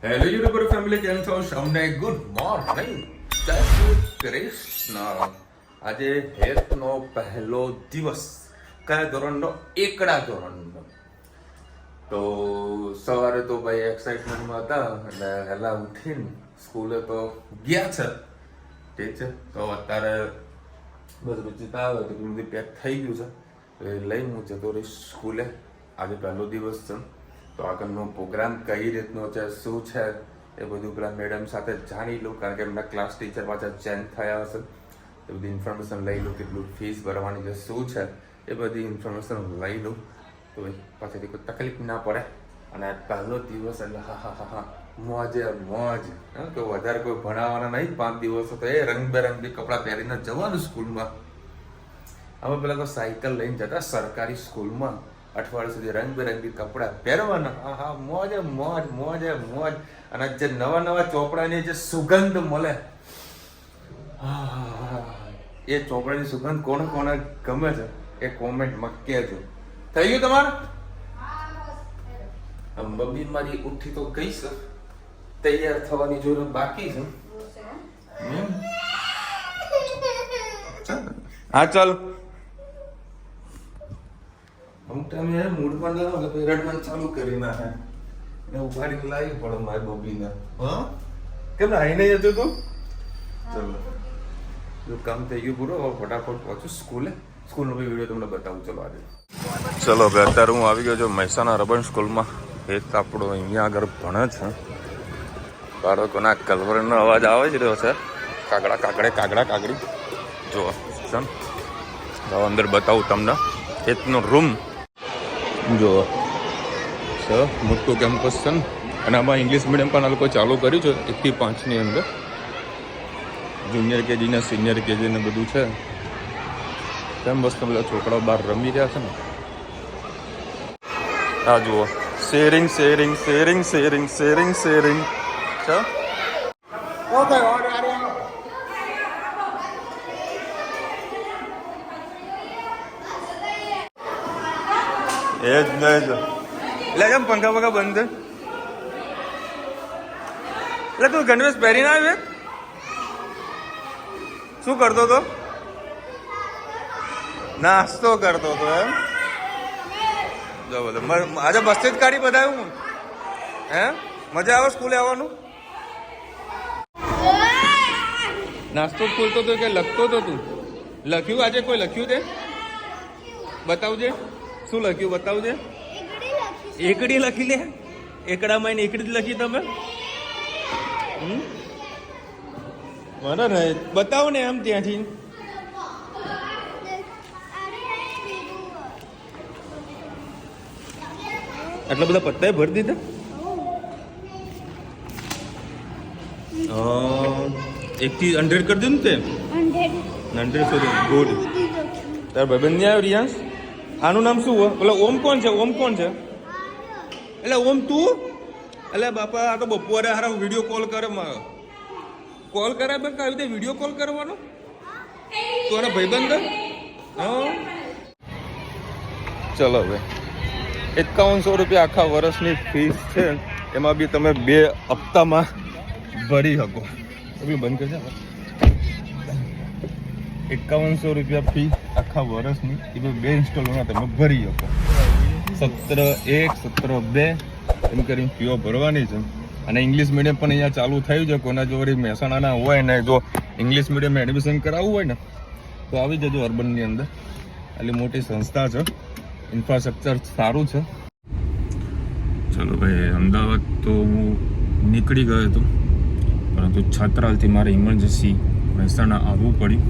Hello YouTuber family, કેમ છો? સૌને ગુડ મોર્નિંગ, જય શ્રી કૃષ્ણ. આજે હેતનો પહેલો દિવસ. કયા ધોરણનો? એકડા ધોરણનો. તો સવારે તો ભાઈ એક્સાઇટમેન્ટમાં હતા એટલે વહેલા ઉઠીને સ્કૂલે તો ગયા છે. ઠીક છે, તો અત્યારે બસ રૂચિતા આવે તો બધું પેક થઈ ગયું છે. એ લઈને હું જતો રહીશ સ્કૂલે. આજે પહેલો દિવસ છે, તો આગળનો પ્રોગ્રામ કઈ રીતનો છે, શું છે, એ બધું પેલા મેડમ સાથે જાણી લઉં, કારણ કે એમના ક્લાસ ટીચર પાછા ચેન્જ થયા હશે. એ બધી ઇન્ફોર્મેશન લઈ લઉં, કેટલું ફીસ ભરવાની છે, શું છે, એ બધી ઇન્ફોર્મેશન લઈ લઉં, તો પાછળથી કોઈ તકલીફ ના પડે. અને પહેલો દિવસ એટલે હા મોજે મોજ. તો વધારે કોઈ ભણાવવાના નહીં 5 દિવસો, તો એ રંગબેરંગી કપડાં પહેરીને જવાનું સ્કૂલમાં. અમે પેલા તો સાયકલ લઈને જતા સરકારી સ્કૂલમાં, અઠવાડિયા સુધી રંગબેરંગી કપડાં પહેરવાના. હા મોજે મોજ, મોજે મોજ. અને જે નવા નવા ચોપડાની જે સુગંધ મળે, એ ચોપડાની સુગંધ કોને કોને ગમે છે એ કોમેન્ટમાં કહેજો. થઈ ગયું તમારે? મમ્મી મારી ઉઠી તો ગઈ છે, તૈયાર થવાની જરૂર બાકી છે. હા ચાલ. અમુક ટાઈમે મૂડમાં ના આવે તો રડવાનું ચાલુ કરી નાખે. એને ઉપાડીને લાવી પડે મારી બબીને. હા કેમ આવી નહીં હતું તું? ચલો, જો કામ થઈ ગયું પૂરું. હવે ફટાફટ પહોંચું સ્કૂલે. સ્કૂલનો બી વિડીયો તમને બતાવું. ચલો આજે. ચલો ભાઈ, અત્યારે હું આવી ગયો છું મહેસાણા રબન સ્કૂલમાં. એ તો આપણો અહીંયા આગળ ભણે છે. બાળકોના કલવરનો અવાજ આવે જ રહ્યો છે. કાગડા કાગડી જો સમ. અંદર બતાવું તમને એનો રૂમ. જો મોટું કેમ્પસ છે ને, અને આમાં ઇંગ્લિશ મીડિયમ પણ આ લોકો ચાલુ કર્યું છે 1 થી 5ની અંદર. જુનિયર કેજી ને સિનિયર કેજી ને બધું છે. કેમ બસ બધા છોકરાઓ બહાર રમી રહ્યા છે ને. આ જુઓ, શેરિંગ છે. એ જ નહીં જો. એટલે કેમ પંખા બંધ છે? એટલે તું ગણવેશ પહેરીને આવ્યો? શું કરતો હતો? નાસ્તો કરતો હતો એમ? જો બોલો, આજે બસથી જ કાઢી બતાવ્યું હું. હે મજા આવે સ્કૂલે આવવાનું? નાસ્તો ખોલતો હતો કે લખતો હતો તું? લખ્યું આજે? કોઈ લખ્યું તે? બતાવજે. શું લખ્યું બતાવજે. એકડી લખી લે. એકડામાં એકડી જ લખી તમે? મને ને બતાવો ને એમ ત્યાંથી. આટલા બધા પત્તા ભરી દીધા? 1 થી 100 કરી દીધું તે? 100 સુધી ગુડ. તાર ભાઈબંધ નહીં આવ્યો રિયાંશ? આનું નામ શું હોય? એટલે ઓમ કોણ છે? એટલે ઓમ તું? એટલે બાપા, આ તો બપોરે હારા વિડીયો કોલ કરે. કોલ કરે બેન, આવી રીતે વિડીયો કોલ કરવાનો? તું આના ભાઈબંધ? હા ચલો હવે. 5100 રૂપિયા આખા વર્ષની ફીસ છે. એમાં બી તમે 2 હપ્તામાં ભરી શકો. એ બી બંધ કરશે. 5100 રૂપિયા ફી આખા વર્ષની, એ 2 ઇન્સ્ટોલમેન્ટમાં તમે ભરી શકો. 17/1 17/2 એમ કરીને ફીઓ ભરવાની છે. અને ઇંગ્લિશ મીડિયમ પણ અહીંયા ચાલુ થયું છે. કોના જો મહેસાણાના હોય ને, જો ઇંગ્લિશ મીડિયમમાં એડમિશન કરાવવું હોય ને, તો આવી જજો અર્બનની અંદર. આટલી મોટી સંસ્થા છે, ઇન્ફ્રાસ્ટ્રક્ચર સારું છે. ચલો ભાઈ, અમદાવાદ તો હું નીકળી ગયો હતો, પરંતુ છાત્રાલથી મારે ઇમરજન્સી મહેસાણા આવવું પડ્યું.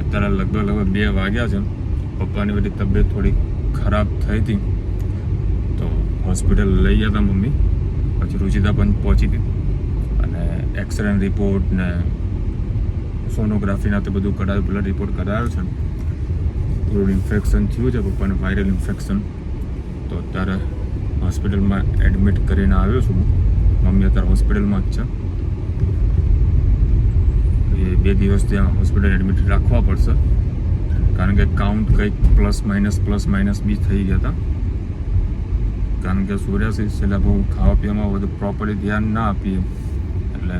અત્યારે લગભગ 2 વાગ્યા છે. પપ્પાની બધી તબિયત થોડી ખરાબ થઈ હતી, તો હોસ્પિટલ લઈ ગયા હતા મમ્મી. પછી રુચિતા પણ પહોંચી હતી, અને એક્સરે રિપોર્ટ ને સોનોગ્રાફીના તો બધું કઢાવ્યું. પેલા રિપોર્ટ કઢાવ્યો છે. થોડું ઇન્ફેક્શન થયું છે પપ્પાને, વાયરલ ઇન્ફેક્શન. તો અત્યારે હોસ્પિટલમાં એડમિટ કરીને આવ્યો છું. મમ્મી અત્યારે હોસ્પિટલમાં જ છે. એ 2 દિવસ ત્યાં હોસ્પિટલ એડમિટ રાખવા પડશે, કારણ કે કાઉન્ટ કંઈક પ્લસ માઇનસ બી થઈ ગયા હતા. કારણ કે સોરિયાસિસ એટલે બહુ ખાવા પીવામાં બધું પ્રોપરલી ધ્યાન ના આપીએ એટલે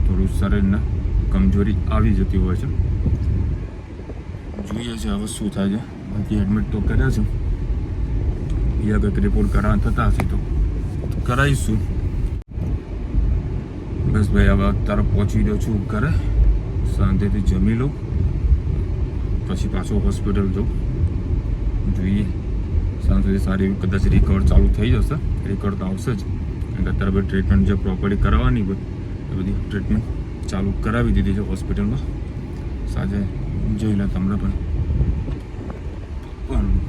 થોડું શરીરને કમજોરી આવી જતી હોય છે. જોઈએ છે હવે શું થાય છે. બાકી એડમિટ તો કર્યા છે, બીજા કંઈક રિપોર્ટ કરાવવા થતા હશે તો કરાવીશું. બસ ભાઈ હવે અત્યારે પહોંચી ગયો છું ઘરે, શાંતિથી જમી લઉં પછી પાછો હોસ્પિટલ જાઉં. જોઈએ સાંજ સુધી સારી કદાચ રિકવર ચાલુ થઈ જશે. રિકવર તો આવશે જ, કારણ કે અત્યારે બધી ટ્રીટમેન્ટ જે પ્રોપરલી કરાવવાની હોય એ બધી ટ્રીટમેન્ટ ચાલુ કરાવી દીધી છે હોસ્પિટલમાં. સાંજે જોઈ લે તમને પણ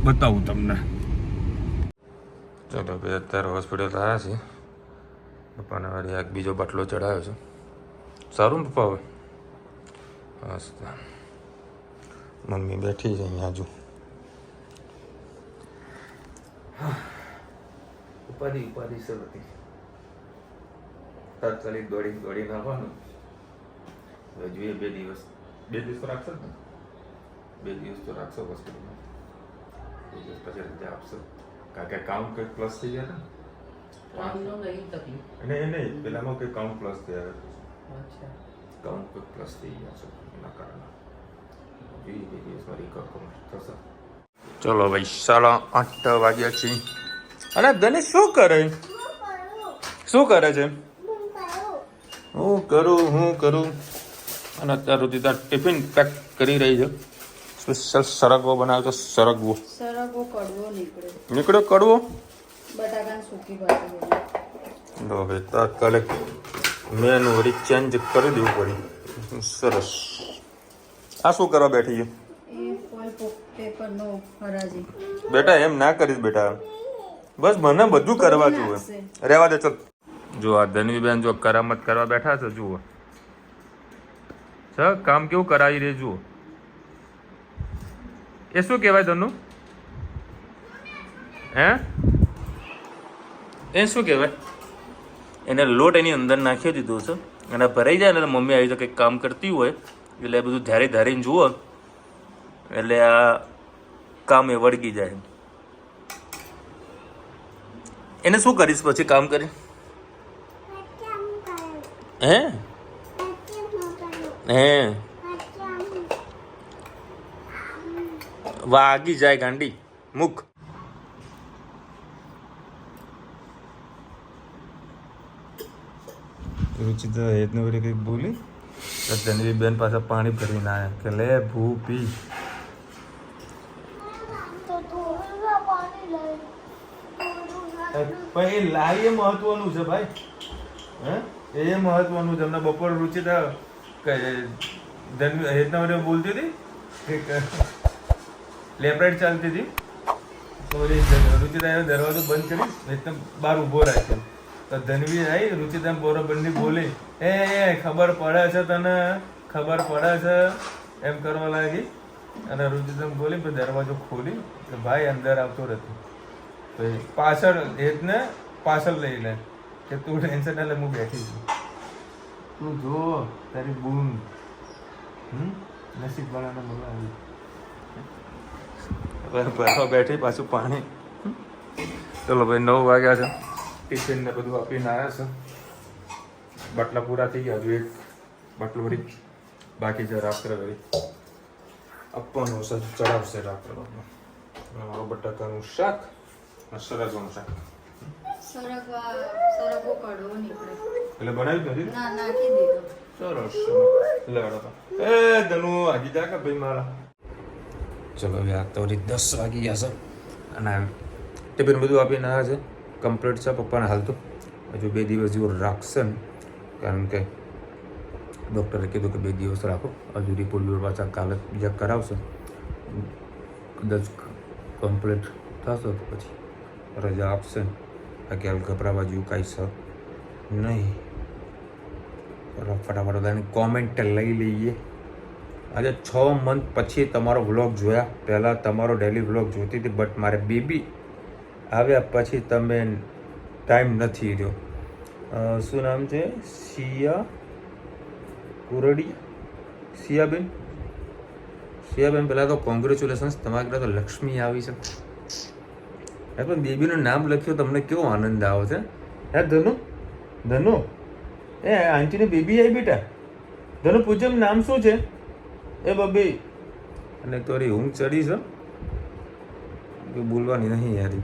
બતાવું તમને. ચાલો ભાઈ અત્યારે હોસ્પિટલ આવ્યા છીએ. પપ્પાને વાળી એક બીજો બાટલો ચડાવ્યો છે. સારું ને પપ્પા? હવે બસ મમ્મી બેઠી છે અહીંયા હજુ. ઉપાધિ સર હતી. તાત્કાલિક દોડીને આવવાનું. હવે જોઈએ 2 દિવસ તો રાખશે ને? 2 દિવસ તો રાખશો હોસ્પિટલમાં. 2 દિવસ પછી રજા આપશો, કારણ કે કાઉન્ટ કંઈક પ્લસ થઈ ગયા ને. નહીં પેલામાં કંઈક કાઉન્ટ પ્લસ થયા. કાઉન્ટ કંઈક પ્લસ થઈ ગયા છે, એના કારણે 2 દિવસમાં રિકવર થશે. ચલો ભાઈ 8:30 વાગ્યા છે. અને ધનેશ શું કરે છે? હું કરું. અને અત્યાર સુધી ત્યાં ટિફિન પેક કરી રહી છે. સ્પેશિયલ સરગવો બનાવ્યો તો. સરગવો કડવો નીકળ્યો. કડવો બટાકાની સૂકી ભાજી. લો ભાઈ તાત્કાલિક મેનુ વળી ચેન્જ કરી દેવું પડી. સરસ. આ શું કરવા બેઠી છે? એ ફોઇલ પેપરનો હરાજી. બેટા એમ ના કરીશ બેટા, બસ મને બધું કરવા જોઈએ. રહેવા દે. ચલ જો આ ધનવીબેન જો કરામત કરવા બેઠા છે. જુઓ સર કામ કેવું કરાવી રહી. જુઓ એ શું કહેવાય તનું? હે એ શું કહેવાય? એને લોટ એની અંદર નાખી દીધો છે અને ભરાઈ જાય ને એટલે મમ્મી આવી તો કંઈક કામ કરતી હોય એટલે બધું ધારીને જુઓ એટલે આ કામ એ વળગી જાય. એને શું કરીશ પછી કામ કરી? હે વાગી જાય ગાંડી મુખ. રુચિતા હેતને વળી કંઈક બોલી. ધનવી બેન પાસે પાણી ભરીને આવ્યા કે લે ભૂ પી. પણ એ લાઈ એ મહત્વનું છે ભાઈ. હે એ મહત્વનું છે. અમને બપોર રુચિતા હેતના વડે બોલતી હતી, લેપરાઇડ ચાલતી હતી તો રુચિતા દરવાજો બંધ કરી હેતને બહાર ઊભો રાખ્યો. તો ધનવી આવી રુચિતા બરોબરની બોલી, એ ખબર પડે છે તને, ખબર પડે છે એમ કરવા લાગી. અને રુચિતા બોલી પછી દરવાજો ખોલી કે ભાઈ અંદર આવતો રહેતો. તો પાછળ હેતને પાછળ લઈ લે કે તું ટેન્શન ના લે, હું બેઠી છું, તું જો તારી બૂન નસીબ વાળાને બોલાવી. ભરવા બેઠી પાછું પાણી. ચલો ભાઈ 9 વાગ્યા છે. ટિફિન ને બધું આપીને આવ્યા છે. બાટલા પૂરા થઈ ગયા. હજુ એક બાટલું વળી બાકી છે. રાત્રે વળી આપવાનું હશે, ચડાવશે રાત્રે. મારું બટાકાનું શાક અને સરગવાનું શાક. સરગવો કડવો નીકળે એટલે બનાવ્યું નથી? ના, નાખી દીધો. સરસ. લેવાડો તો એ ધનુ આગી જા કે ભાઈ મારા. ચલો હવે આ તો 10 વાગી ગયા છે અને ટિફિન બધું આપીને આવ્યા છે. કમ્પ્લીટ છે. પપ્પાને હાલ તો હજુ 2 દિવસ જેવું રાખશે ને, કારણ કે ડૉક્ટરે કીધું કે 2 દિવસ રાખો. હજુ રિપોર્ટ પાછા કાલે બીજા કરાવશે. કદાચ કમ્પ્લીટ થશે તો પછી રજા આપશે. બાકી હાલ ગભરાવા જેવું કાંઈ છે નહીં. ફટાફટ બધાની કોમેન્ટ લઈ લઈએ. આજે 6 મંથ પછી તમારો વ્લોગ જોયા. પહેલાં તમારો ડેલી વ્લોગ જોતી હતી, બટ મારે બેબી આવ્યા પછી તમે ટાઈમ નથી રહ્યો. શું નામ છે? સિયા કુરડી. સિયાબેન પહેલાં તો કોંગ્રેચ્યુલેશન્સ. તમારા ઘરે તો લક્ષ્મી આવી છે. પણ બેબીનું નામ લખ્યું તમને કેવો આનંદ આવે છે હે ધનુ ધનુ એ આંટીની બેબી આવી બેટા ધનુ પૂછમ નામ શું છે એ બબી અને તારી ઊંઘ ચડી છે કે બોલવાની નહીં યારી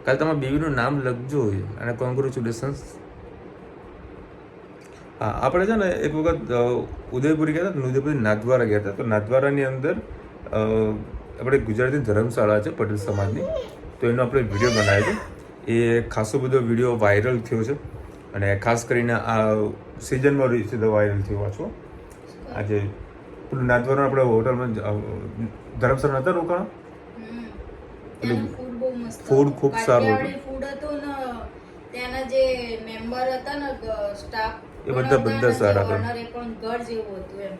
કાલે તમારા બેબીનું નામ લખજો અને કોંગ્રેચ્યુલેશન્સ હા આપણે છે ને એક વખત ઉદયપુર ગયા હતા ઉદયપુર નાથદ્વારા ગયા હતા તો નાથદ્વારાની અંદર આપણે ગુજરાતી ધર્મશાળા છે પટેલ સમાજની તો એનો આપણે વિડીયો બનાવ્યો છે એ ખાસો બધો વિડીયો વાયરલ થયો છે અને ખાસ કરીને આ સિઝનમાં સીધો વાયરલ થયો પાછો આજે પેલું નાથદ્વારા આપણે હોટલમાં ધર્મશાળા હતા રોકાણ ફૂડ ખૂબ સારું હતું ફૂડ હતું ને ત્યાંના જે મેમ્બર હતા ને સ્ટાફ એ બધા સારા હતા ઓનર એ પણ ઘર જેવું હતું એમ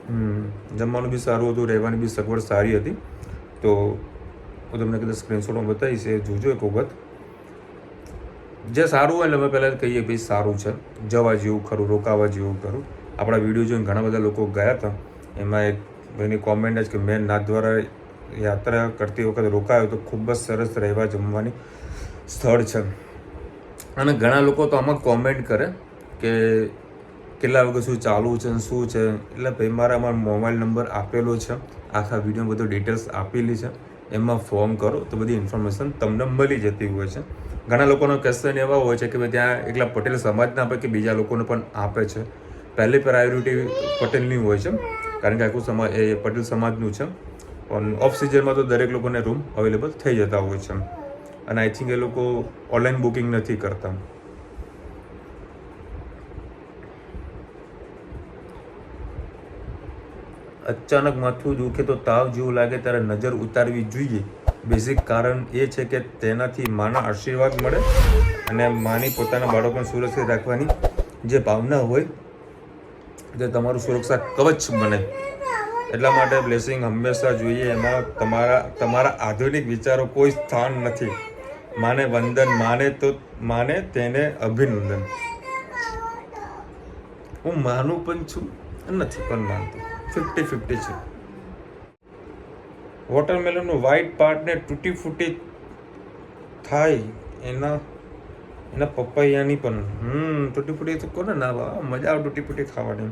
જમવાનું બી સારું હતું રહેવાની બી સગવડ સારી હતી તો હું તમને કદાચ સ્ક્રીનશોટમાં બતાવીશ એ જોજો એક વખત જે સારું હોય એટલે અમે પહેલાં કહીએ ભાઈ સારું છે જવા જેવું ખરું રોકાવા જેવું ખરું આપણા વિડીયો જોઈને ઘણા બધા લોકો ગયા હતા એમાં એક એની કોમેન્ટ જ કે મેં નાથદ્વારા યાત્રા કરતી વખતે રોકાયો તો ખૂબ જ સરસ રહેવા જમવાની સ્થળ છે અને ઘણા લોકો તો આમાં કોમેન્ટ કરે કે કેટલા વાગે શું ચાલુ છે શું છે એટલે ભાઈ મારામાં મોબાઈલ નંબર આપેલો છે આખા વિડીયો બધો ડિટેલ્સ આપેલી છે એમાં ફોન કરો તો બધી ઇન્ફોર્મેશન તમને મળી જતી હોય છે ઘણા લોકોનો ક્વેશ્ચન એવા હોય છે કે ભાઈ ત્યાં એકલા પટેલ સમાજના આપે કે બીજા લોકોને પણ આપે છે પહેલી પ્રાયોરિટી પટેલની હોય છે કારણ કે આખું સમાજ એ પટેલ સમાજનું છે પણ ઓફ સિઝનમાં તો દરેક લોકોને રૂમ અવેલેબલ થઈ જતા હોય છે અને આઈ થિંક એ લોકો ઓનલાઈન બુકિંગ નથી કરતા અચાનક માથું દુખે તો તાવ જેવું લાગે ત્યારે નજર ઉતારવી જોઈએ બેઝિક કારણ એ છે કે તેનાથી માના આશીર્વાદ મળે અને માની પોતાના બાળકોને સુરક્ષિત રાખવાની જે ભાવના હોય તે તમારું સુરક્ષા કવચ બને એટલા માટે બ્લેસિંગ હંમેશા જોઈએ એમાં તમારા આધુનિક વિચારો કોઈ સ્થાન નથી માને વંદન માને તેને અભિનંદન હું માનું પણ છું નથી પણ માનતો 50-50 છે વોટરમેલનનું વ્હાઇટ પાર્ટને તૂટી ફૂટી થાય એના પપૈયાની પણ તૂટી ફૂટી તો કોને ના મજા આવે તૂટી ફૂટી ખાવાની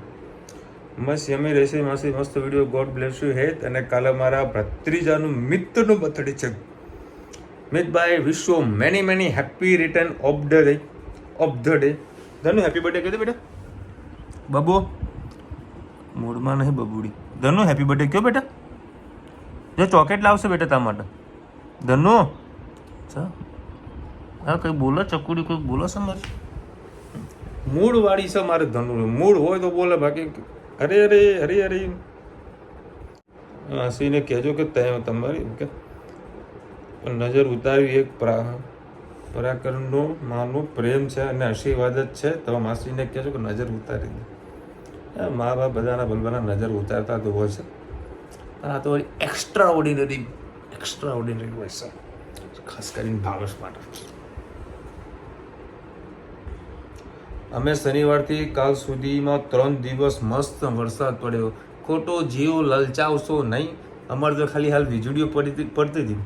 મસ્ત યમી રહેશે માસી મસ્ત વિડીયો ગોડ બ્લેસ યુ હેત અને કાલે મારા ભત્રીજાનું મિત્રનું બર્થડે છે મિતભાઈ wish you many happy return of the day ધનુ હેપી બર્થડે કહી દે બેટા બબુ મૂડમાં નહીં બબુડી ધનુ હેપી બર્થડે કયો બેટા જો ચોકેટ લાવશે બેટા તારા માટે ધનુ હા કંઈ બોલો ચકુડી કોઈ બોલો છે મારે મૂડ વાળી છે મારે ધનુ મૂડ હોય તો બોલે બાકી અરે માસીને કહેજો કે તમારી કે નજર ઉતારવી એક પરાક્રમનો માનો પ્રેમ છે અને આશીર્વાદ જ છે તો માસીને કહેજો કે નજર ઉતારી દે મા બાપ બધાના ભલવાના નજર ઉતારતા તો હોય છે પણ આ તો એક્સ્ટ્રા ઓર્ડિનરી હોય છે ખાસ કરીને ભાવેશ માટે અમે શનિવારથી કાલ સુધીમાં 3 દિવસ મસ્ત વરસાદ પડ્યો ખોટો જીવ લલચાવશો નહીં અમારે તો ખાલી હાલ વીજળીઓ પડતી હતી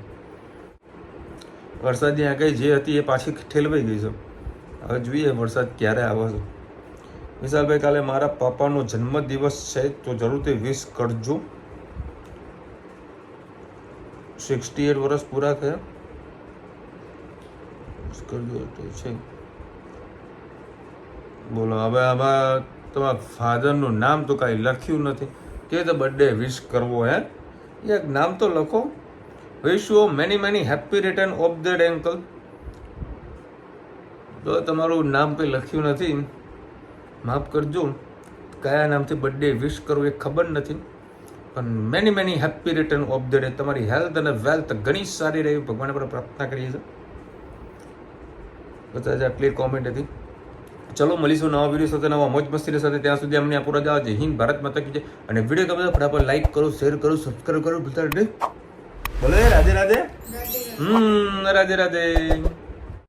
વરસાદની આગાહી જે હતી એ પાછી ઠેલવાઈ ગઈ છે હવે જોઈએ વરસાદ ક્યારે આવે છે વિશાલભાઈ કાલે મારા પાપાનો જન્મદિવસ છે તો જરૂરથી વિશ કરજો 68 વર્ષ પૂરા થયા કરજો તો છે બોલો હવે આમાં તમારા ફાધરનું નામ તો કાંઈ લખ્યું નથી કે તો બર્થડે વિશ કરવો હે એક નામ તો લખો વિશ you many happy return of the day uncle તો તમારું નામ કંઈ લખ્યું નથી માફ કરજો કયા નામથી બર્થડે વિશ કરવું એ ખબર નથી પણ many happy return of the day તમારી હેલ્થ અને વેલ્થ ઘણી સારી રહી ભગવાન આપણે પ્રાર્થના કરીએ છીએ બધા આટલી કોમેન્ટ હતી ચલો મળીશું નવા વિડીયો સાથે નવા મોજ મસ્તી સાથે ત્યાં સુધી અમને પૂરા જાવ જય હિન્દ ભારત માતા કી જય અને વિડીયો ગમે તો ફટાફટ લાઈક કરો શેર કરો સબસ્ક્રાઇબ કરો ભૂલતા નહીં બોલે રાધે રાધે રાધે રાધે